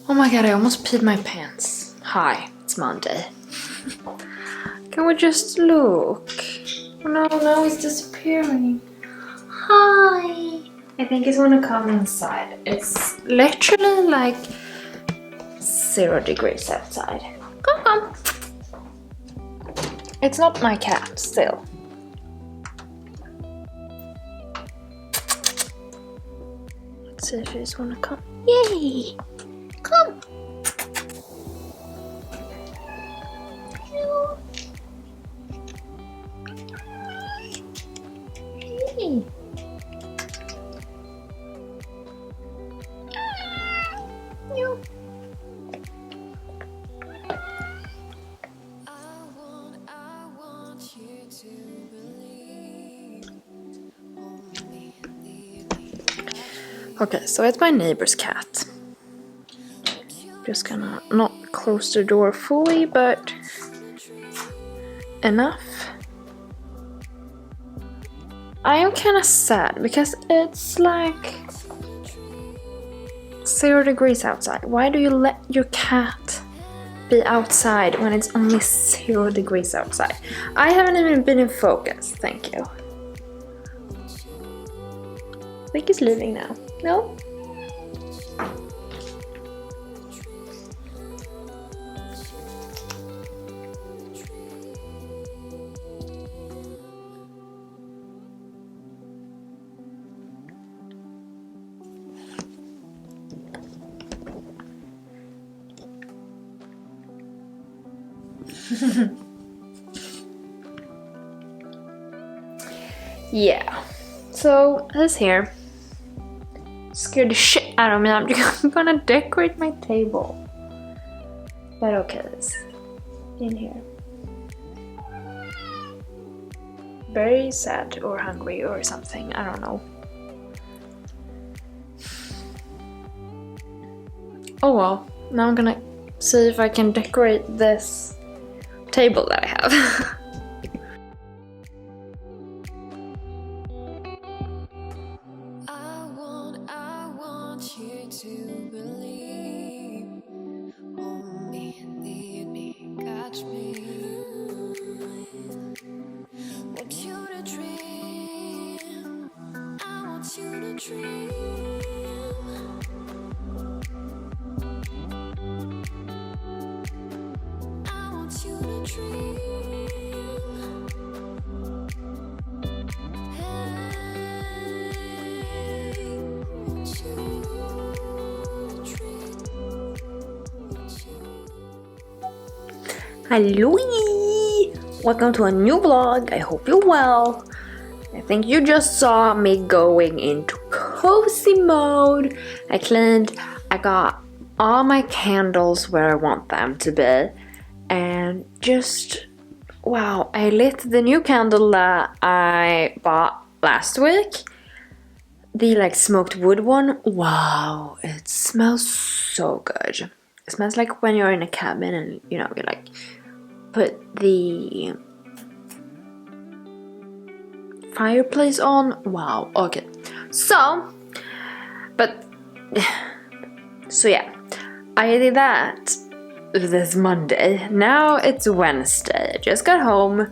Oh my god, I almost peed my pants. Hi, it's Monday. Can we just look? Oh no, now it's disappearing. Hi! I think it's gonna come inside. It's literally like 0 degrees outside. Come. It's not my cat, still. Let's see if it's gonna come. Yay! Come! Hey. Okay, so it's my neighbor's cat. Just gonna not close the door fully, but enough. I am kind of sad because it's like 0 degrees outside. Why do you let your cat be outside when it's only 0 degrees outside? I haven't even been in focus, thank you. I think he's leaving now. No? Yeah, so this here scared the shit out of me. I'm just gonna decorate my table. But okay, it's in here. Very sad or hungry or something, I don't know. Oh well, now I'm gonna see if I can decorate this table that I have. Halloj! Welcome to a new vlog. I hope you're well. I think you just saw me going into cozy mode. I cleaned, I got all my candles where I want them to be. And just, wow, I lit the new candle that I bought last week. The like smoked wood one. Wow, it smells so good. It smells like when you're in a cabin and you know, you like put the fireplace on. Wow, okay. So yeah, I did that this Monday. Now it's Wednesday. I just got home,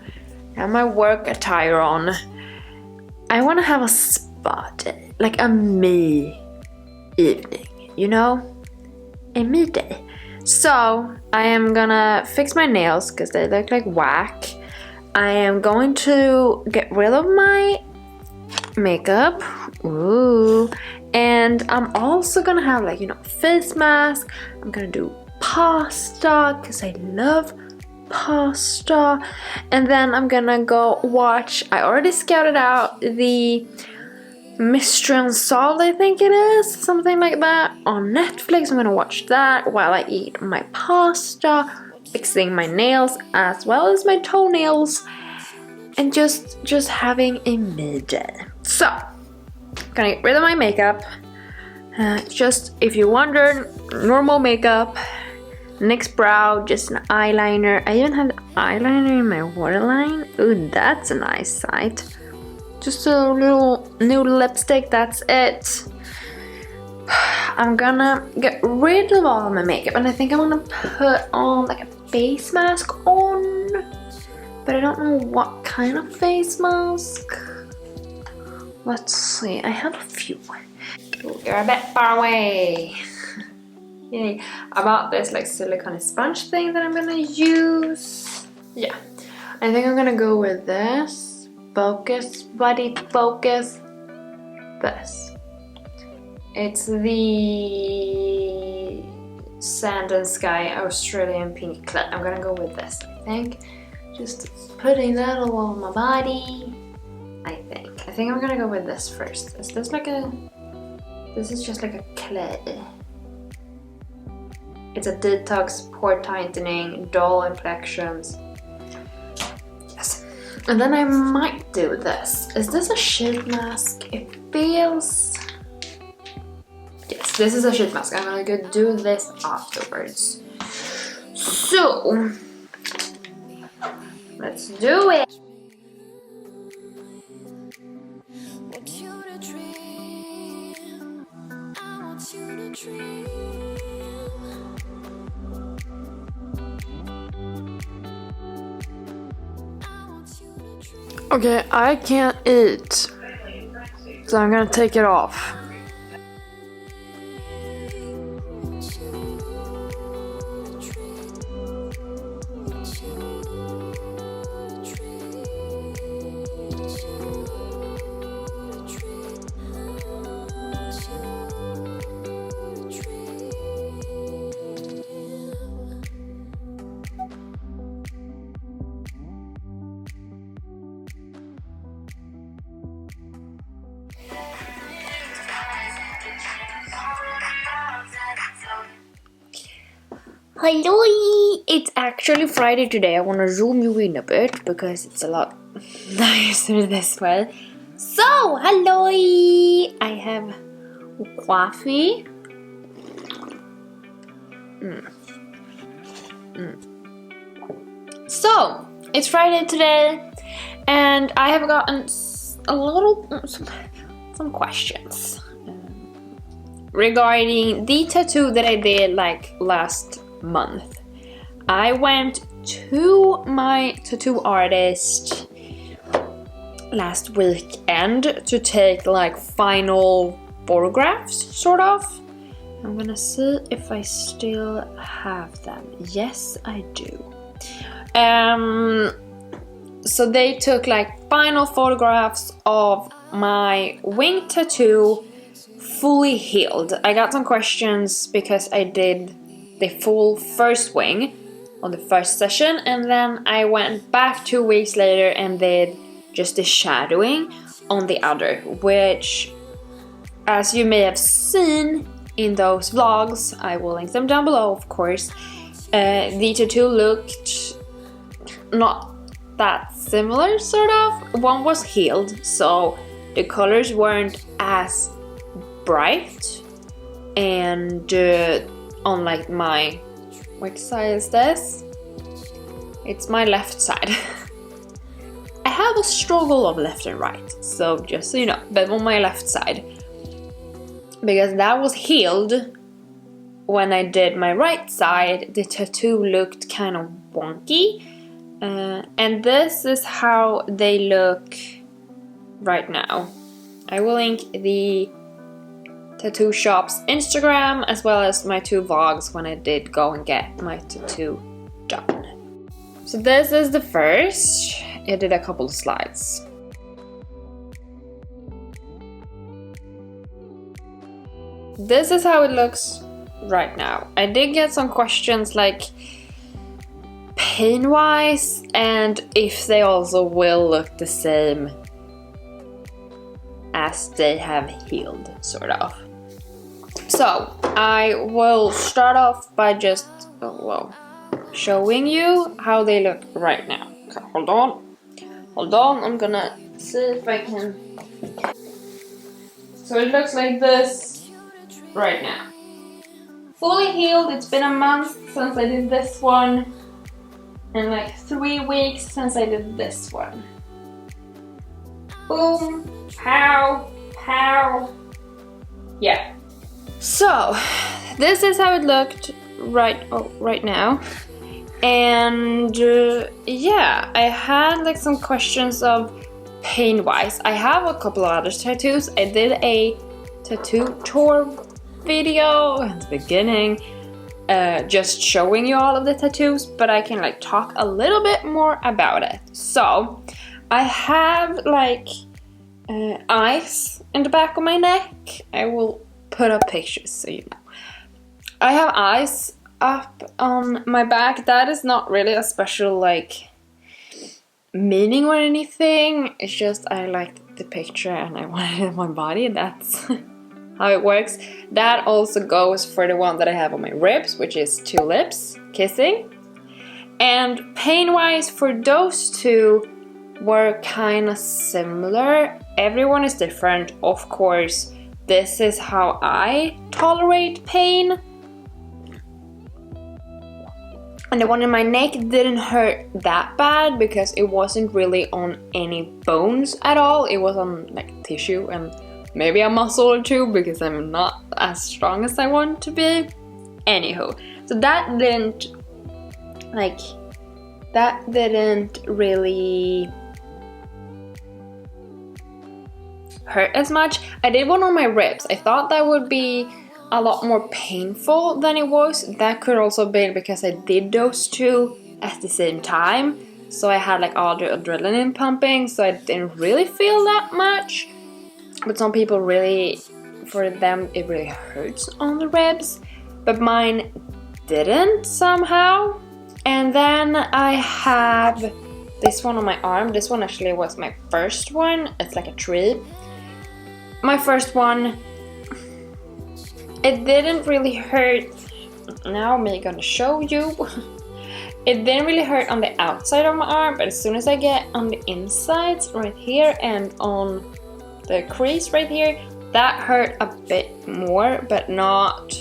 have my work attire on. I want to have a spa day, like a me evening, you know? A me day. So I am gonna fix my nails because they look like whack. I am going to get rid of my makeup. Ooh. And I'm also gonna have like, you know, face mask. I'm gonna do pasta because I love pasta. And then I'm gonna go watch, I already scouted out the Mystery Unsolved, I think it is, something like that, on Netflix. I'm gonna watch that while I eat my pasta, fixing my nails as well as my toenails, and just having a midday. So, gonna get rid of my makeup. Just, if you wonder, normal makeup, NYX brow, just an eyeliner. I even have eyeliner in my waterline. Ooh, that's a nice sight. Just a little nude lipstick, that's it. I'm gonna get rid of all my makeup and I think I'm gonna put on like a face mask on, but I don't know what kind of face mask. Let's see, I have a few. You're a bit far away. Yay. I bought this like silicone sponge thing that I'm gonna use. Yeah, I think I'm gonna go with this. Focus, buddy, focus. This. It's the Sand and Sky Australian Pink Clay. I'm gonna go with this, I think. Just putting that all on my body. I think I'm gonna go with this first. Is this like a... This is just like a clay. It's a detox, pore tightening, dull imperfections. Yes. And then I might do this. Is this a sheet mask? It feels... Yes, this is a sheet mask. I'm gonna go do this afterwards. So, let's do it. Okay, I can't eat, so I'm gonna take it off. Halloj! It's actually Friday today. I want to zoom you in a bit because it's a lot nicer this way. So, halloj! I have coffee. So, it's Friday today and I have gotten some questions regarding the tattoo that I did like last month. I went to my tattoo artist last weekend to take like final photographs, sort of. I'm gonna see if I still have them. Yes, I do. So they took like final photographs of my wing tattoo fully healed. I got some questions because I did the full first wing on the first session and then I went back 2 weeks later and did just the shadowing on the other, which, as you may have seen in those vlogs, I will link them down below, of course, the tattoo looked not that similar, sort of. One was healed, so the colors weren't as bright, and on like my, which side is this? It's my left side. I have a struggle of left and right, so just so you know, but on my left side, because that was healed. When I did my right side, the tattoo looked kind of wonky, and this is how they look right now. I will link the tattoo shop's Instagram as well as my 2 vlogs when I did go and get my tattoo done. So this is the first. I did a couple of slides. This is how it looks right now. I did get some questions like pain wise and if they also will look the same as they have healed, sort of. So I will start off by just showing you how they look right now. Okay, hold on, I'm gonna see if I can. So it looks like this right now. Fully healed. It's been a month since I did this one and like 3 weeks since I did this one. Boom, pow, pow. Yeah. So, this is how it looked right now. And yeah, I had like some questions of pain-wise. I have a couple of other tattoos. I did a tattoo tour video at the beginning, just showing you all of the tattoos, but I can like talk a little bit more about it. So I have like eyes in the back of my neck. I will put up pictures so you know. I have eyes up on my back. That is not really a special like meaning or anything. It's just I liked the picture and I wanted it on my body. That's how it works. That also goes for the one that I have on my ribs, which is 2 lips kissing. And pain-wise for those two were kind of similar. Everyone is different, of course. This is how I tolerate pain. And the one in my neck didn't hurt that bad because it wasn't really on any bones at all. It was on like tissue and maybe a muscle or two because I'm not as strong as I want to be. Anywho, so that didn't really hurt as much. I did one on my ribs. I thought that would be a lot more painful than it was. That could also be because I did those two at the same time. So I had like all the adrenaline pumping, so I didn't really feel that much. But some people really, for them, it really hurts on the ribs. But mine didn't somehow. And then I have this one on my arm. This one actually was my first one. It's like a tree. My first one, it didn't really hurt. Now I'm gonna show you. It didn't really hurt on the outside of my arm, but as soon as I get on the insides right here and on the crease right here, that hurt a bit more, but not.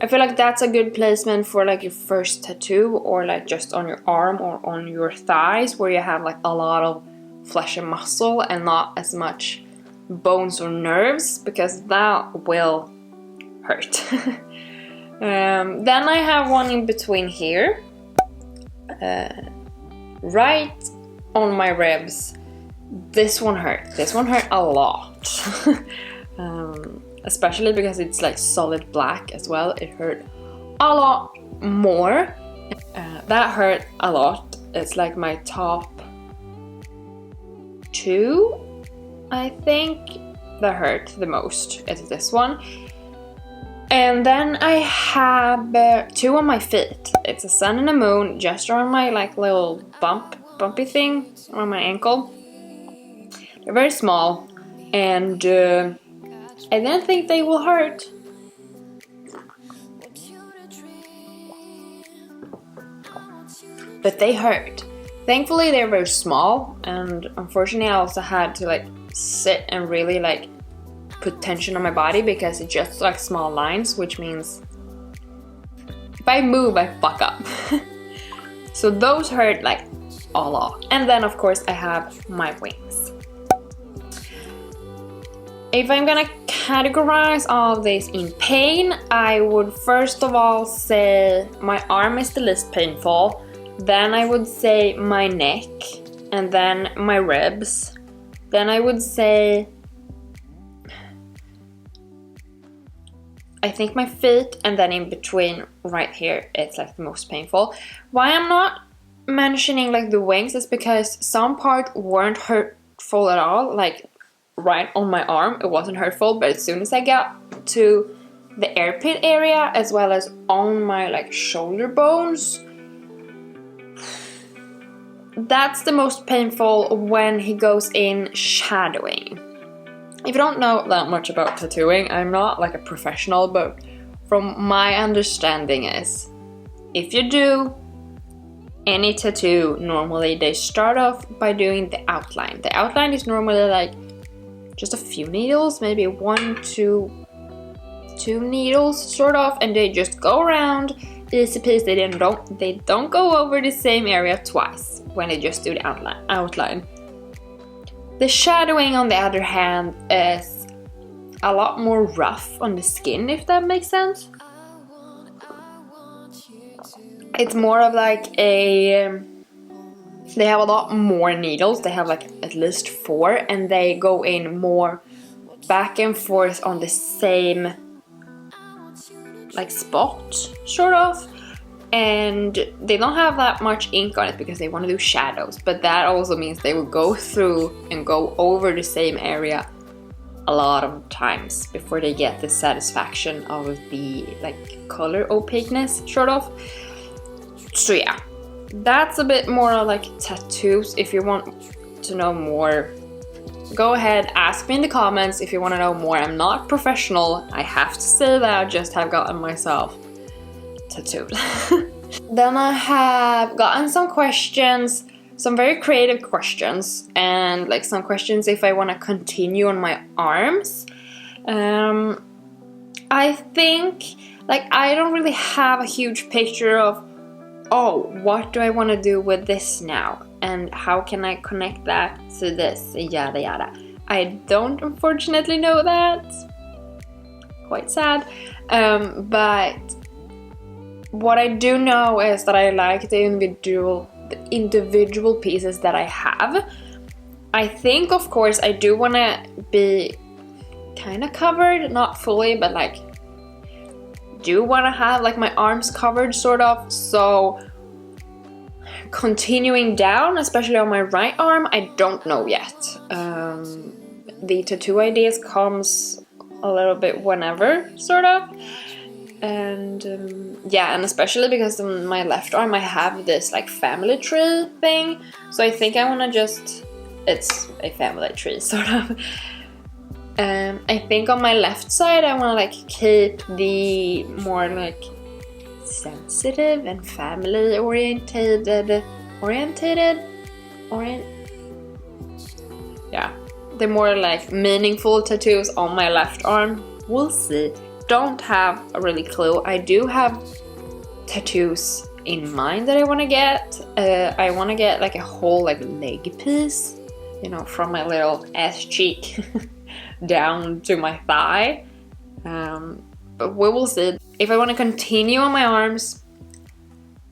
I feel like that's a good placement for like your first tattoo, or like just on your arm or on your thighs where you have like a lot of flesh and muscle and not as much bones or nerves, because that will hurt. Then I have one in between here, right on my ribs. This one hurt. This one hurt a lot. Especially because it's like solid black as well. It hurt a lot more. That hurt a lot. It's like my top 2, I think, that hurt the most. It's this one. And then I have 2 on my feet. It's a sun and a moon just around my like little bumpy thing around my ankle. They're very small, and I didn't think they will hurt. But they hurt. Thankfully they're very small, and unfortunately I also had to like sit and really like put tension on my body because it's just like small lines, which means if I move I fuck up. So those hurt like a lot. And then of course I have my wings. If I'm gonna categorize all of this in pain, I would first of all say my arm is the least painful, then I would say my neck, and then my ribs, then I would say I think my feet, and then in between right here it's like the most painful. Why I'm not mentioning like the wings is because some parts weren't hurtful at all, like right on my arm it wasn't hurtful, but as soon as I got to the armpit area as well as on my like shoulder bones, that's the most painful when he goes in shadowing. If you don't know that much about tattooing, I'm not like a professional, but from my understanding is if you do any tattoo, normally they start off by doing the outline. The outline is normally like just a few needles, maybe 1 to 2 needles sort of, and they just go around easy peasy. They don't go over the same area twice when they just do the outline. The shadowing, on the other hand, is a lot more rough on the skin, if that makes sense. It's more of like a... They have a lot more needles. They have like at least 4, and they go in more back and forth on the same like spot, sort of. And they don't have that much ink on it because they want to do shadows, but that also means they will go through and go over the same area a lot of times before they get the satisfaction of the like color opaqueness, sort of. So yeah, that's a bit more like tattoos. If you want to know more, go ahead, ask me in the comments if you want to know more. I'm not professional, I have to say that. I just have gotten myself tattooed. Then I have gotten some questions, some very creative questions, and like some questions if I want to continue on my arms. I think like I don't really have a huge picture of, oh, what do I want to do with this now, and how can I connect that to this, yada yada. I don't unfortunately know that. Quite sad. But what I do know is that I like the individual pieces that I have. I think, of course, I do want to be kind of covered, not fully, but like do want to have like my arms covered, sort of. So continuing down, especially on my right arm, I don't know yet. The tattoo ideas comes a little bit whenever, sort of. And yeah, and especially because on my left arm I have this like family tree thing, so I think I want to just, it's a family tree, sort of. I think on my left side I want to like keep the more like sensitive and family yeah, the more like meaningful tattoos on my left arm. We'll see. Don't have a really clue. I do have tattoos in mind that I want to get. I want to get like a whole like leg piece, you know, from my little ass cheek down to my thigh. But we will see. If I want to continue on my arms,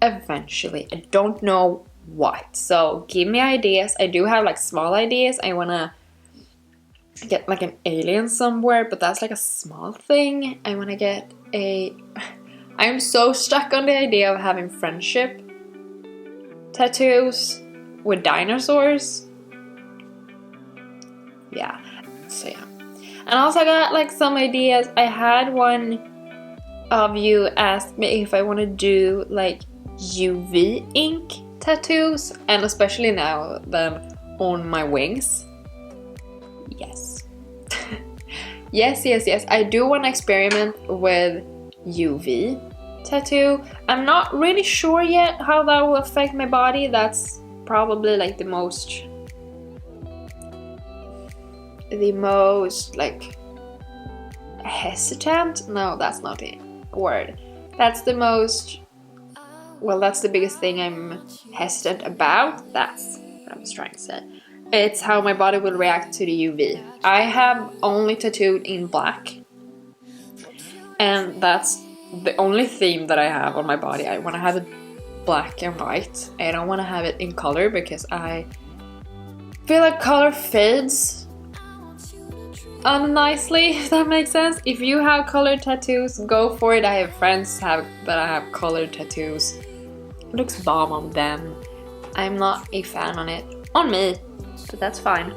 eventually. I don't know what. So give me ideas. I do have like small ideas. I want to get like an alien somewhere, but that's like a small thing. I want to get a... I'm so stuck on the idea of having friendship tattoos with dinosaurs. Yeah, so yeah. And also I got like some ideas. I had one of you ask me if I want to do like UV ink tattoos, and especially now then on my wings. Yes. yes. I do want to experiment with UV tattoo. I'm not really sure yet how that will affect my body. That's probably like the most like hesitant. No, that's not the word. That's the most, well, that's the biggest thing I'm hesitant about. That's what I was trying to say. It's how my body will react to the UV. I have only tattooed in black, and that's the only theme that I have on my body. I want to have it black and white. I don't want to have it in color because I feel like color fades unnicely, if that makes sense. If you have colored tattoos, go for it. I have friends that have colored tattoos. It looks bomb on them. I'm not a fan on it. On me. But that's fine.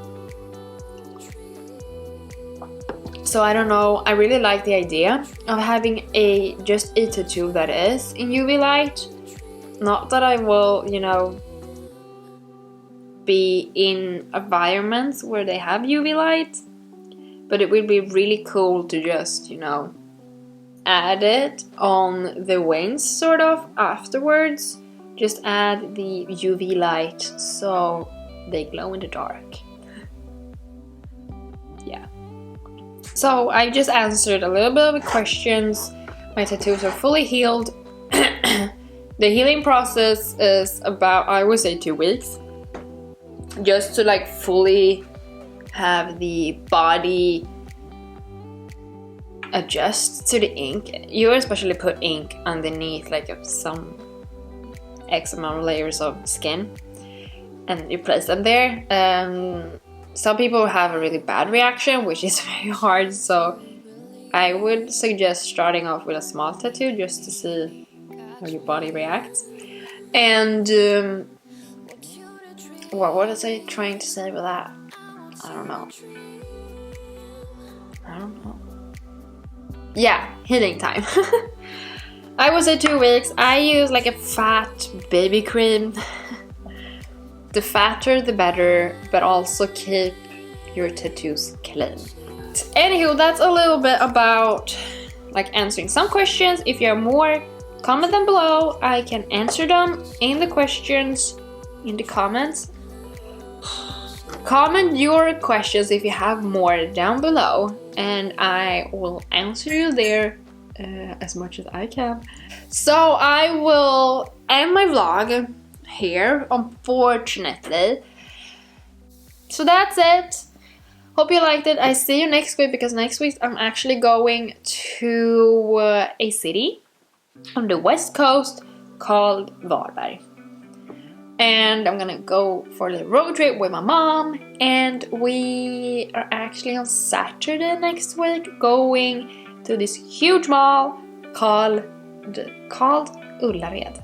So I don't know, I really like the idea of having just a tattoo that is in UV light. Not that I will, you know, be in environments where they have UV light, but it would be really cool to just, you know, add it on the wings sort of afterwards. Just add the UV light so they glow in the dark. Yeah. So I just answered a little bit of the questions. My tattoos are fully healed. The healing process is about, I would say, 2 weeks. Just to like fully have the body adjust to the ink. You especially put ink underneath like some X amount of layers of skin and you place them there. Some people have a really bad reaction, which is very hard, so I would suggest starting off with a small tattoo just to see how your body reacts. And what was I trying to say with that? I don't know. Yeah, healing time. I would say 2 weeks. I use like a fat baby cream. The fatter the better, but also keep your tattoos clean. Anywho, that's a little bit about like answering some questions. If you have more, comment them below. I can answer them in the questions in the comments. Comment your questions if you have more down below, and I will answer you there as much as I can. So I will end my vlog here, unfortunately. So that's it. Hope you liked it. I see you next week, because next week I'm actually going to a city on the west coast called Varberg. And I'm gonna go for the road trip with my mom, and we are actually on Saturday next week going to this huge mall called Ullared.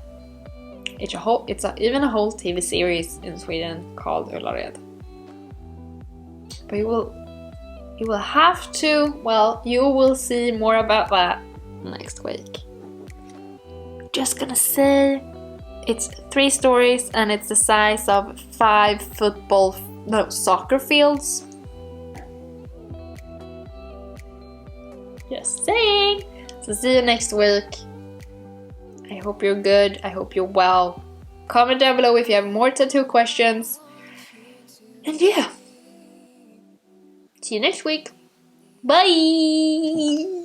It's even a whole TV series in Sweden called Ullared. But you will have to, well, you will see more about that next week. Just gonna say, it's 3 stories and it's the size of 5 soccer fields. Just saying. So see you next week. I hope you're good. I hope you're well. Comment down below if you have more tattoo questions. And yeah. See you next week. Bye!